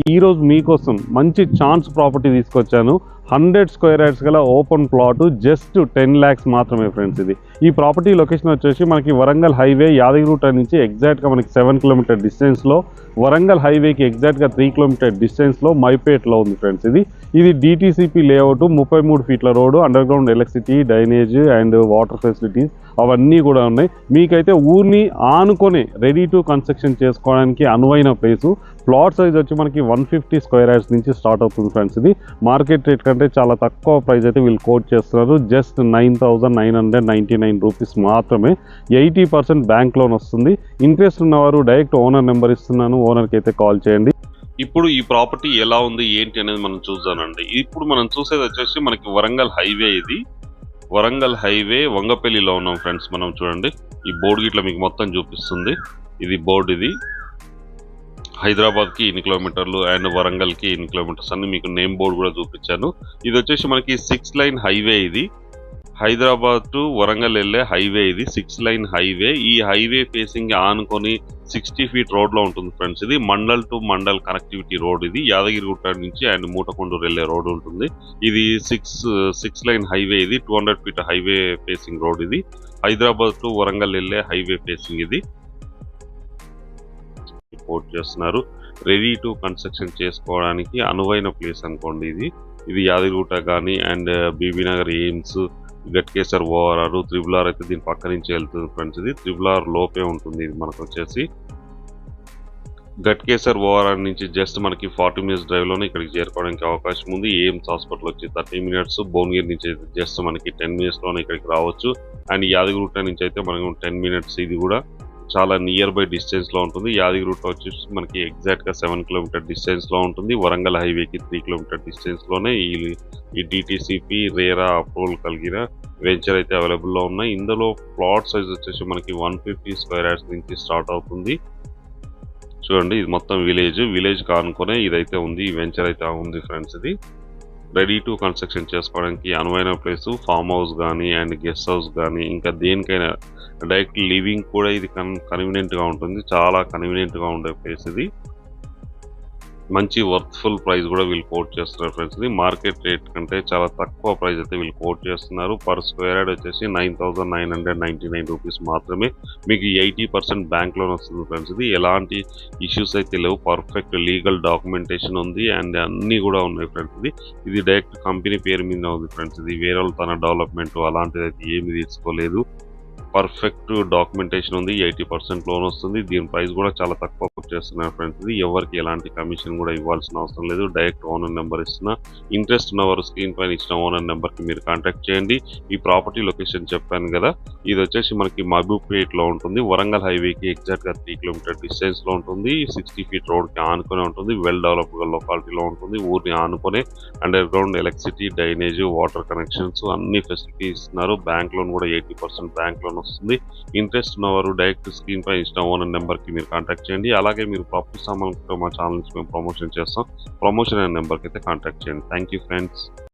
ఈ రోజు మీకోసం మంచి ఛాన్స్ ప్రాపర్టీ తీసుకొచ్చాను. 100 స్క్వేర్ యార్డ్స్ గల ఓపెన్ ప్లాట్, జస్ట్ 10 lakhs మాత్రమే ఫ్రెండ్స్. ఇది ఈ ప్రాపర్టీ లొకేషన్ వచ్చేసి మనకి వరంగల్ హైవే యాదగిరిగుట్ట నుంచి ఎగ్జాక్ట్గా మనకి 7 kilometer డిస్టెన్స్లో, వరంగల్ హైవేకి ఎగ్జాక్ట్గా 3 kilometer డిస్టెన్స్లో మైపేట్లో ఉంది ఫ్రెండ్స్. ఇది DTCP layout, 33 feet road, under ground electricity, drainage and water facilities అవన్నీ కూడా ఉన్నాయి. మీకైతే ఊరిని ఆనుకొని రెడీ టు కన్స్ట్రక్షన్ చేసుకోవడానికి అనువైన ప్లేసు. ప్లాట్ సైజ్ వచ్చి మనకి 150 స్క్వేర్ యార్డ్స్ నుంచి స్టార్ట్ అవుతుంది ఫ్రెండ్స్. ఇది మార్కెట్ రేట్ కంటే చాలా తక్కువ ప్రైస్ అయితే వీళ్ళు కోట్ చేస్తున్నారు. జస్ట్ 9,999 రూపీస్ మాత్రమే. 80% బ్యాంక్ లోన్ వస్తుంది. ఇంట్రెస్ట్ ఉన్నవారు డైరెక్ట్ ఓనర్ నెంబర్ ఇస్తున్నాను, ఓనర్కి అయితే కాల్ చేయండి. ఇప్పుడు ఈ ప్రాపర్టీ ఎలా ఉంది ఏంటి అనేది మనం చూద్దామండి. ఇప్పుడు మనం చూసేది వచ్చేసి మనకి వరంగల్ హైవే. ఇది వరంగల్ హైవే వంగపల్లిలో ఉన్నాం ఫ్రెండ్స్. మనం చూడండి, ఈ బోర్డు గిట్లా మీకు మొత్తం చూపిస్తుంది. ఇది బోర్డు. ఇది హైదరాబాద్కి ఇన్ని కిలోమీటర్లు అండ్ వరంగల్కి ఇన్ని కిలోమీటర్స్ అని మీకు నేమ్ బోర్డు కూడా చూపించాను. ఇది వచ్చేసి మనకి 6 lane హైవే. ఇది హైదరాబాద్ టు వరంగల్ వెళ్ళే హైవే. ఇది 6 lane హైవే. ఈ హైవే ఫేసింగ్ ఆనుకొని 60 feet రోడ్లో ఉంటుంది ఫ్రెండ్స్. ఇది mandal to mandal connectivity road. ఇది యాదగిరిగుట్ట నుంచి అండ్ మూటకొండూరు వెళ్ళే రోడ్ ఉంటుంది. ఇది 6 lane హైవే. ఇది 200 feet హైవే ఫేసింగ్ రోడ్. ఇది హైదరాబాద్ టు వరంగల్ వెళ్ళే హైవే ఫేసింగ్. ఇది పోర్ట్ చేస్తున్నారు. రెడీ టు కన్స్ట్రక్షన్ చేసుకోవడానికి అనువైన ప్లేస్ అనుకోండి. ఇది యాదగిరిగుట్ట కానీ and Bibinagar, AIIMS, Ghatkesar, ORR, triple అయితే దీని పక్క నుంచి వెళ్తుంది ఫ్రెండ్స్. ఇది త్రిబుల్ లోపే ఉంటుంది. ఇది మనకు వచ్చేసి గట్కేసర్, ఓఆర్ఆర్ నుంచి జస్ట్ మనకి 40 minutes డ్రైవ్లోనే ఇక్కడికి చేరుకోవడానికి అవకాశం ఉంది. ఎయిమ్స్ హాస్పిటల్ వచ్చి 30 minutes, భువనగిరి నుంచి అయితే జస్ట్ మనకి 10 minutesలోనే ఇక్కడికి రావచ్చు. అండ్ యాదగిరిగుట్ట నుంచి అయితే మనకు 10 minutes. ఇది కూడా చాలా నియర్ బై డిస్టెన్స్లో ఉంటుంది. యాదగిరిగుట్ట వచ్చేసి మనకి ఎగ్జాక్ట్గా 7 kilometer డిస్టెన్స్లో ఉంటుంది. వరంగల్ హైవేకి 3 kilometer డిస్టెన్స్లోనే ఈ DTCP రేరా అప్రూవల్ కలిగిన వెంచర్ అయితే అవైలబుల్లో ఉన్నాయి. ఇందులో ప్లాట్ సైజ్ వచ్చేసి మనకి 150 స్క్వేర్ యార్డ్స్ నుంచి స్టార్ట్ అవుతుంది. చూడండి, ఇది మొత్తం విలేజ్ కానుకొనే ఇదైతే ఉంది. ఈ వెంచర్ అయితే ఉంది ఫ్రెండ్స్. ఇది రెడీ టు కన్స్ట్రక్షన్ చేసుకోవడానికి అనువైన ప్లేస్. ఫామ్ హౌస్ కానీ అండ్ గెస్ట్ హౌస్ కానీ ఇంకా దేనికైనా డైరెక్ట్ లివింగ్ కూడా ఇది కన్వీనియంట్గా ఉంటుంది. చాలా కన్వీనియంట్గా ఉండే ప్లేస్. ఇది మంచి వర్త్ఫుల్ ప్రైస్ కూడా వీళ్ళు కోట్ చేస్తున్నారు ఫ్రెండ్స్. ఇది మార్కెట్ రేట్ కంటే చాలా తక్కువ ప్రైస్ అయితే వీళ్ళు కోట్ చేస్తున్నారు. పర్ స్క్వేర్ యార్డ్ వచ్చేసి 9,999 రూపీస్ మాత్రమే. మీకు 80% బ్యాంక్ లోన్ వస్తుంది ఫ్రెండ్స్. ఇది ఎలాంటి ఇష్యూస్ అయితే లేవు. పర్ఫెక్ట్ లీగల్ డాక్యుమెంటేషన్ ఉంది అండ్ అన్నీ కూడా ఉన్నాయి ఫ్రెండ్స్. ఇది డైరెక్ట్ కంపెనీ పేరు మీద ఉంది ఫ్రెండ్స్. ఇది వేరే తన డెవలప్మెంట్ అలాంటిది అయితే ఏమి తీసుకోలేదు. పర్ఫెక్ట్ డాక్యుమెంటేషన్ ఉంది. 80% లోన్ వస్తుంది. దీని ప్రైస్ కూడా చాలా తక్కువ చేస్తున్నారు ఫ్రెండ్స్. ఇది ఎవరికి ఎలాంటి కమిషన్ కూడా ఇవ్వాల్సిన అవసరం లేదు. డైరెక్ట్ ఓనర్ నెంబర్ ఇస్తున్నా. ఇంట్రెస్ట్ ఉన్నవారు స్క్రీన్ పైన ఇచ్చిన ఓనర్ నెంబర్కి మీరు కాంటాక్ట్ చేయండి. ఈ ప్రాపర్టీ లొకేషన్ చెప్పాను కదా, ఇది వచ్చేసి మనకి మహబూబ్పేట్లో ఉంటుంది. వరంగల్ హైవేకి ఎగ్జాక్ట్గా 3 kilometer డిస్టెన్స్లో ఉంటుంది. 60 feet రోడ్కి ఆనుకొని ఉంటుంది. వెల్ డెవలప్డ్ లొకాలిటీలో ఉంటుంది. ఊరిని ఆనుకొని under ground electricity, drainage, water connections అన్ని ఫెసిలిటీస్ ఇస్తున్నారు. బ్యాంక్ లోన్ కూడా 80% బ్యాంక్ లోన్ వస్తుంది. ఇంట్రెస్ట్ ఉన్నవారు డైరెక్ట్ స్క్రీన్ పై ఇచ్చిన ఓనర్ నెంబర్కి మీరు కాంటాక్ట్ చేయండి. అలాగే మీరు ప్రాపర్టీ సామాన్లతో మా ఛానల్ నుంచి మేము ప్రమోషన్ చేస్తాం. ప్రమోషన్ అనే నెంబర్కి అయితే కాంటాక్ట్ చేయండి. Thank you friends.